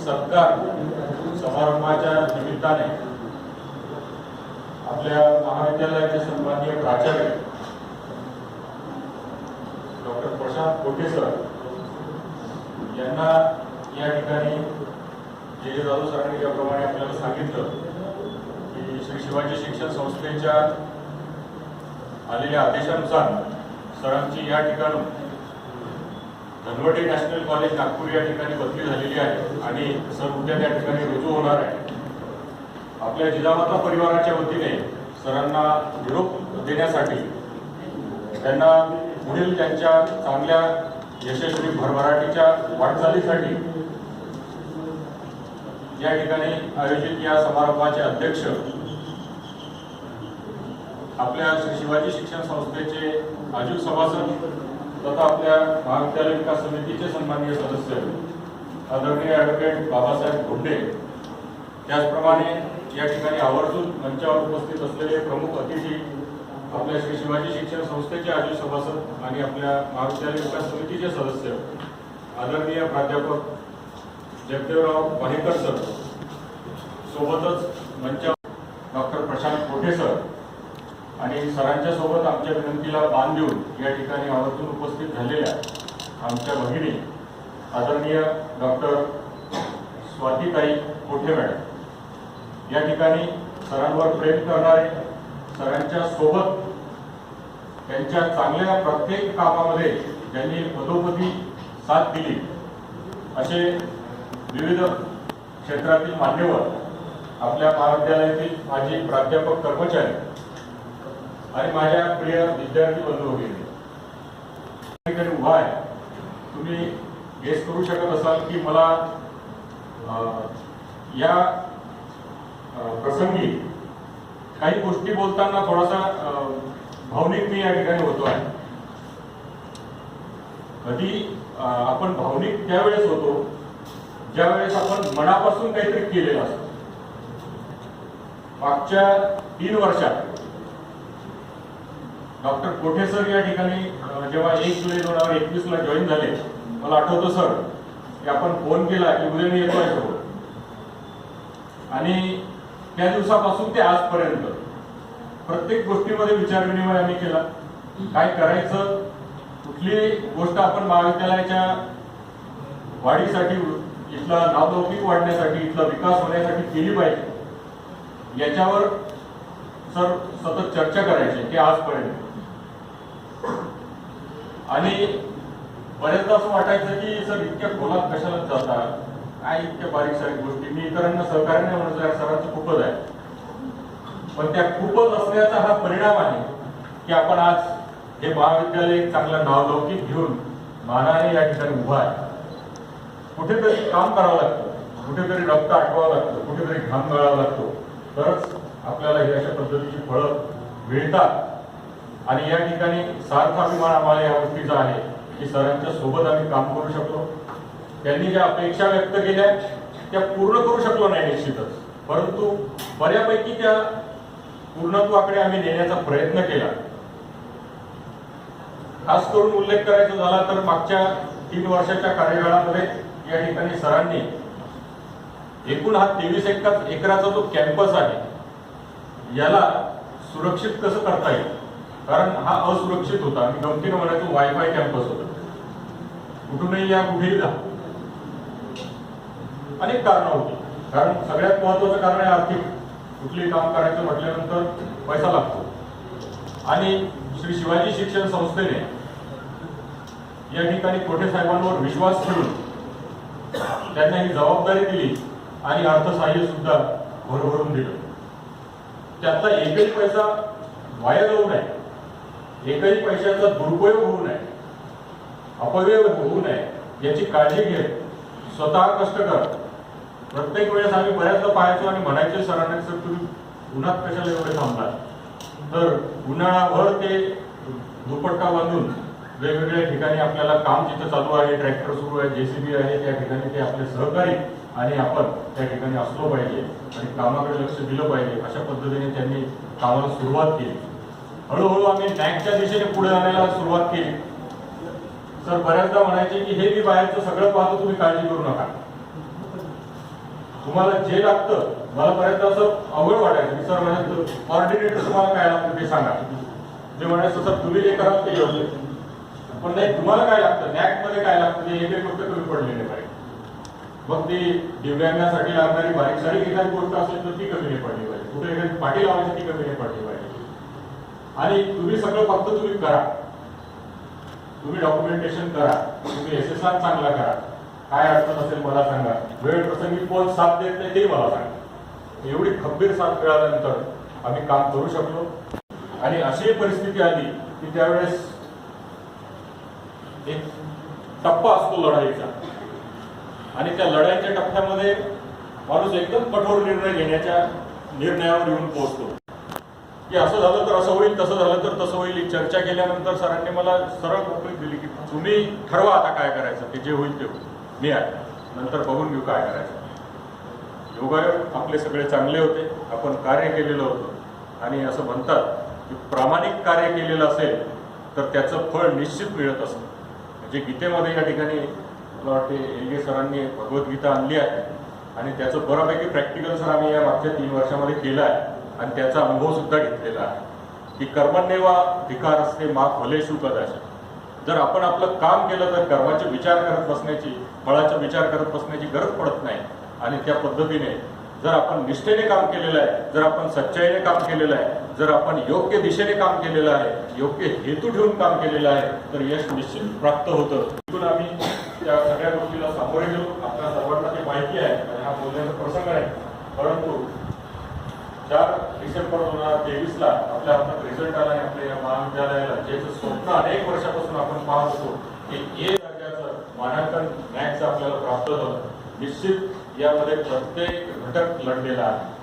सत्कार समारंभाच्या निमित्ताने आपल्या महाविद्यालयाचे सन्माननीय प्राचार्य डॉक्टर प्रशांत कोठे सर यांना या ठिकाणी जे जाधव सरांनी ज्याप्रमाणे आपल्याला सांगितलं की श्री शिवाजी शिक्षण संस्थेच्या आलेल्या आदेशानुसार सरांची या ठिकाणी धनवटे नॅशनल कॉलेज नागपूर या ठिकाणी बदली झालेली आहे आणि सर उद्या त्या ठिकाणी रुजू होणार आहे। आपल्या जिजामाता परिवाराच्या वतीने सरांना निरोप देण्यासाठी त्यांना पुढील त्यांच्या चांगल्या यशस्वी भरभराटीच्या वाटचालीसाठी या ठिकाणी आयोजित या समारंभाचे अध्यक्ष आपल्या श्री शिवाजी शिक्षण संस्थेचे आजीव सभासद तथा आपल्या महाविद्यालय विकास समितीचे सन्माननीय सदस्य आदरणीय ॲडव्होकेट बाबासाहेब घोंडे, त्याचप्रमाणे या ठिकाणी आवर्जून मंचावर उपस्थित असलेले प्रमुख अतिथी आपल्या श्री शिवाजी शिक्षण संस्थेचे आजीव सभासद आणि आपल्या महाविद्यालय विकास समितीचे सदस्य आदरणीय प्राध्यापक जगदेवराव पाहेकर सर, सोबतच मंचावर डॉक्टर प्रशांत कोठे सर आणि सरांच्या सोबत आमच्या विनंतीला मान देऊन या ठिकाणी आवर्जून उपस्थित झालेल्या आमच्या भगिनी आदरणीय डॉक्टर स्वातीताई कोठे मॅडम, या ठिकाणी सरांवर प्रेम करणारे, सरांच्या सोबत त्यांच्या चांगल्या प्रत्येक कामामध्ये ज्यांनी पदोपदी साथ दिली असे विविध क्षेत्रातील मान्यवर, आपल्या महाविद्यालयातील माजी प्राध्यापक कर्मचारी आणि माझ्या प्रिय विद्यार्थी बंधू वगैरे उभा आहे। तुम्ही गेस करू शकत असाल की मला या प्रसंगी काही गोष्टी बोलताना थोडासा भावनिक मी या ठिकाणी होतो आहे। कधी आपण भावनिक त्यावेळेस होतो ज्यावेळेस आपण मनापासून काहीतरी केलेलं असतं। मागच्या 3 वर्षात डॉक्टर कोठे सर या ठिकाणी जेव्हा 1 जुलै 2021 ला जॉईन झाले, मला आठवतं सर की आपण फोन केला की उद्या मी येतोय सोबत, आणि त्या दिवसापासून ते आजपर्यंत प्रत्येक गोष्टीमध्ये विचारविनिमय आम्ही केला। काय करायचं, कुठली गोष्ट आपण महाविद्यालयाच्या वाढीसाठी, इथला नावलौकिक वाढण्यासाठी, इथला विकास होण्यासाठी केली पाहिजे, याच्यावर सर सतत चर्चा करायची की आजपर्यंत। आणि बरेचदा असं वाटायचं की सर इतक्या खोलात कशाला जातात, काय इतक्या बारीक सारीक गोष्टी, मी इतरांना सहकार्य नाही म्हणत, सरांचं खूपच आहे, पण त्या खूपच असण्याचा हा परिणाम आहे की आपण आज हे महाविद्यालय एक चांगला नावलौकिक घेऊन मानाने या ठिकाणी उभा आहे। कुठेतरी काम करावं लागतं, कुठेतरी रक्त आटवावं लागतं, कुठेतरी घाम गळावा लागतो, तरच आपल्याला ही अशा पद्धतीची फळं मिळतात। आणि या ठिकाणी सार्थ अभिमान आम्हाला या गोष्टीचा आहे की सरांच्या सोबत आम्ही काम करू शकलो। त्यांनी ज्या अपेक्षा व्यक्त केल्या त्या पूर्ण करू शकलो नाही निश्चितच, परंतु बऱ्यापैकी त्या पूर्णत्वाकडे आम्ही नेण्याचा प्रयत्न केला। खास करून उल्लेख करायचा झाला तर मागच्या 3 वर्षाच्या कार्यकाळामध्ये या ठिकाणी सरांनी एकूण हा 23 एकराचा जो कॅम्पस आहे याला सुरक्षित कसं करता येईल, कारण हा असुरक्षित होता। मी गमतीनं म्हणायचो वायफाय कॅम्पस होता, कुठूनही या कुठेही जा, अनेक कारणं होती। कारण सगळ्यात महत्वाचं कारण आहे आर्थिक, कुठलेही काम करायचं म्हटल्यानंतर पैसा लागतो, आणि श्री शिवाजी शिक्षण संस्थेने या ठिकाणी कोठे साहेबांवर विश्वास ठेवून त्यांना ही जबाबदारी दिली आणि अर्थसहाय्य सुद्धा भरभरून दिलं। त्याचा एकही पैसा वाया जाऊ नये, एकही पैशाचा दुरुपयोग होऊ नये, अपव्यय होऊ नये याची काळजी घेत स्वतः कष्ट करत प्रत्येक वेळेस आम्ही बऱ्याचदा पाहायचो आणि म्हणायचे सरांना, सर तुम्ही उन्हात कशाला एवढे थांबतात, तर उन्हाळाभर ते दुपट्टा बांधून वेगवेगळ्या ठिकाणी आपल्याला काम जिथं चालू आहे, ट्रॅक्टर सुरू आहे, JCB आहे, त्या ठिकाणी ते आपले सहकारी आणि आपण त्या ठिकाणी असलो पाहिजे आणि कामाकडे लक्ष दिलं पाहिजे, अशा पद्धतीने त्यांनी कामाला सुरुवात केली। हळूहळू आम्ही नॅकच्या दिशेने पुढे जाण्याला सुरुवात केली। सर बऱ्याचदा म्हणायचे की हे मी बाहेरचं सगळं पाहतो, तुम्ही काळजी करू नका, तुम्हाला जे लागतं, मला पर्यंत असं अवघड वाटायचं की सर म्हणायचं ऑर्डिनेटर तुम्हाला काय लागतं ते सांगा. जे म्हणायचं सर तुम्ही जे कराल ते योग्य, पण नाही तुम्हाला काय लागतं, नॅक मध्ये काय लागतं ते एक गोष्ट कमी पडलेले पाहिजे. मग ती दिव्यांगासाठी लागणारी बारीक सारीक एखादी गोष्ट असेल तर ती कमी नाही पडली पाहिजे, कुठे एखादी पाठी लावायची ती कमी नाही पडली पाहिजे. आणि तुम्ही सगळं फक्त तुम्ही करा, तुम्ही डॉक्युमेंटेशन करा, तुम्ही SSR चांगला करा. काय अडचण असेल मला सांगा, वेळ प्रसंगी कोण साथ देत नाही ते मला सांगा. एवढी खंबीर साथ मिळाल्यानंतर आम्ही काम करू शकलो. आणि अशी परिस्थिती आली की त्यावेळेस एक टप्पा असतो लढाईचा, आणि त्या लढाईच्या टप्प्यामध्ये माणूस एकदम कठोर निर्णय घेण्याच्या निर्णयावर येऊन पोहोचतो की असं झालं तर असं होईल, तसं झालं तर तसं होईल. चर्चा केल्यानंतर सरांनी मला सरळ मोकळीक दिली की तुम्ही ठरवा आता काय करायचं, ते जे होईल ते होईल, मी आहे, नंतर बघून घेऊ काय करायचं. योगायोग आपले सगळे चांगले होते, आपण कार्य केलेलं होतं. आणि असं म्हणतात की प्रामाणिक कार्य केलेलं असेल तर त्याचं फळ निश्चित मिळत असतं. म्हणजे गीतेमध्ये या ठिकाणी मला वाटते एलगे सरांनी भगवद्गीता आणली आहे, आणि त्याचं बऱ्यापैकी प्रॅक्टिकल सर आम्ही या मागच्या 3 वर्षामध्ये केलं आहे, आणि त्याचा अनुभव सुद्धा घेतलेला आहे की कर्मण्येवा धिकार असते मा फलेषु कदाचित. जर आपण आपलं काम केलं तर कर्माचे विचार करत बसण्याची, फळाचा विचार करत बसण्याची गरज पडत नाही. आणि त्या पद्धतीने जर आपण निष्ठेने काम केलेलं आहे, जर आपण सच्चाईने काम केलेलं आहे, जर आपण योग्य दिशेने काम केलेलं आहे, योग्य हेतू ठेवून काम केलेलं आहे, तर यश निश्चित प्राप्त होतं. तिथून आम्ही त्या सगळ्या गोष्टीला सामोरे गेलो. आपल्या सर्वांना ते माहिती आहे आणि हा बोलण्याचा प्रसंग आहे. परंतु 4 डिसेंबर 2023 आपल्या हातात रिझल्ट आला आहे. आपल्या या महाविद्यालयाला ज्याचं स्वप्न अनेक वर्षापासून आपण पाहत होतो की A दर्जाचं मानांकन मॅथ्सचं आपल्याला प्राप्त झालं. निश्चित यामध्ये प्रत्येक घटक लढलेला आहे.